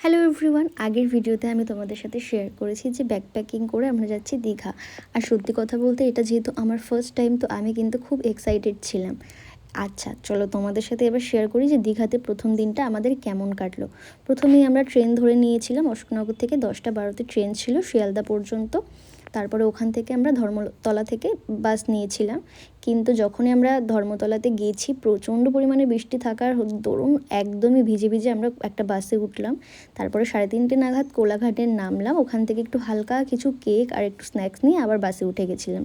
Hello everyone, আগের ভিডিওতে আমি তোমাদের সাথে শেয়ার করেছি যে ব্যাকপ্যাকিং করে আমরা যাচ্ছি দীঘা। আর সত্যি কথা বলতে এটা যেহেতু আমার ফার্স্ট টাইম, তো আমি কিন্তু খুব এক্সাইটেড ছিলাম। আচ্ছা চলো তোমাদের সাথে এবার শেয়ার করি যে দীঘাতে প্রথম দিনটা আমাদের কেমন কাটলো। প্রথমেই আমরা ট্রেন ধরে নিয়েছিলাম, অশোকনগর থেকে 10টা 12তে ট্রেন ছিল শিয়ালদা পর্যন্ত। তারপরে ওখান থেকে আমরা ধর্মতলা থেকে বাস নিয়েছিলাম। কিন্তু যখনই আমরা ধর্মতলাতে গেছি প্রচণ্ড পরিমাণে বৃষ্টি থাকার দরুন একদমই ভিজে ভিজে আমরা একটা বাসে উঠলাম। তারপরে 3:30 নাগাদ কোলাঘাটে নামলাম। ওখান থেকে একটু হালকা কিছু কেক আর একটু স্ন্যাক্স নিয়ে আবার বাসে উঠে গেছিলাম।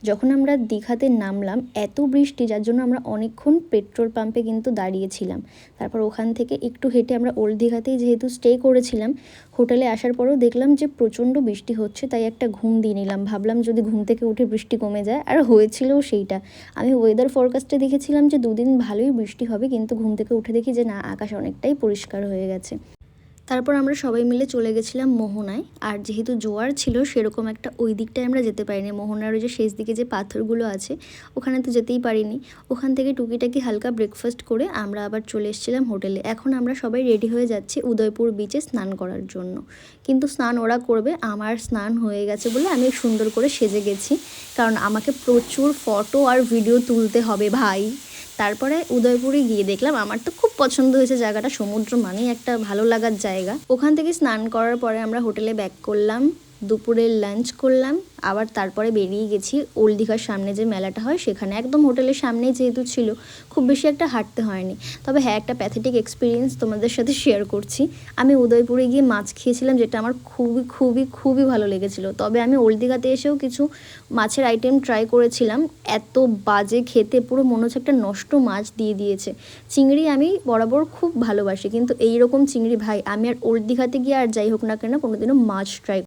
যখন আমরা দীঘাতে নামলাম এত বৃষ্টি, যার জন্য আমরা অনেকক্ষণ পেট্রোল পাম্পে কিন্তু দাঁড়িয়েছিলাম। তারপর ওখান থেকে একটু হেঁটে আমরা ওল্ড দীঘাতেই যেহেতু স্টে করেছিলাম, হোটেলে আসার পরেও দেখলাম যে প্রচণ্ড বৃষ্টি হচ্ছে, তাই একটা ঘুম দিয়ে নিলাম। ভাবলাম যদি ঘুম থেকে উঠে বৃষ্টি কমে যায়, আর হয়েছিলও সেইটা। আমি ওয়েদার ফরকাস্টে দেখেছিলাম যে 2 দিন ভালোই বৃষ্টি হবে, কিন্তু ঘুম থেকে উঠে দেখি যে না, আকাশ অনেকটাই পরিষ্কার হয়ে গেছে। তারপর আমরা সবাই মিলে চলে গেছিলাম মোহনায়। আর যেহেতু জোয়ার ছিল সেরকম একটা ওই দিকটায় আমরা যেতে পারিনি। মোহনার ওই যে শেষ দিকে যে পাথরগুলো আছে ওখানে তো যেতেই পারিনি। ওখান থেকে টুকিটাকি হালকা ব্রেকফাস্ট করে আমরা আবার চলে এসেছিলাম হোটেলে। এখন আমরা সবাই রেডি হয়ে যাচ্ছি উদয়পুর বিচে স্নান করার জন্য। কিন্তু স্নান ওরা করবে, আমার স্নান হয়ে গেছে বলে আমি সুন্দর করে সেজে গেছি, কারণ আমাকে প্রচুর ফটো আর ভিডিও তুলতে হবে ভাই। তারপরে উদয়পুরে গিয়ে দেখলাম, আমার তো খুব পছন্দ হয়েছে জায়গাটা, সমুদ্র মানেই একটা ভালো লাগার জায়গা। ওখান থেকে স্নান করার পরে আমরা হোটেলে ব্যাক করলাম, দুপুরের লাঞ্চ করলাম, আবার তারপরে বেরিয়ে গেছি ওল্ড দীঘার সামনে যে মেলাটা হয় সেখানে। একদম হোটেলের সামনেই যেহেতু ছিল, খুব বেশি একটা হাঁটতে হয়নি। তবে হ্যাঁ, একটা প্যাথেটিক এক্সপিরিয়েন্স তোমাদের সাথে শেয়ার করছি। আমি উদয়পুরে গিয়ে মাছ খেয়েছিলাম, যেটা আমার খুবই খুবই খুবই ভালো লেগেছিলো। তবে আমি ওল্ড দীঘাতে এসেও কিছু মাছের আইটেম ট্রাই করেছিলাম, এত বাজে খেতে, পুরো মনে হচ্ছে একটা নষ্ট মাছ দিয়ে দিয়েছে। চিংড়ি আমি বরাবর খুব ভালোবাসি, কিন্তু এই রকম চিংড়ি ভাই আমি আর ওল্ড দীঘাতে গিয়ে আর যাই হোক না কেন কোনোদিনও মাছ ট্রাই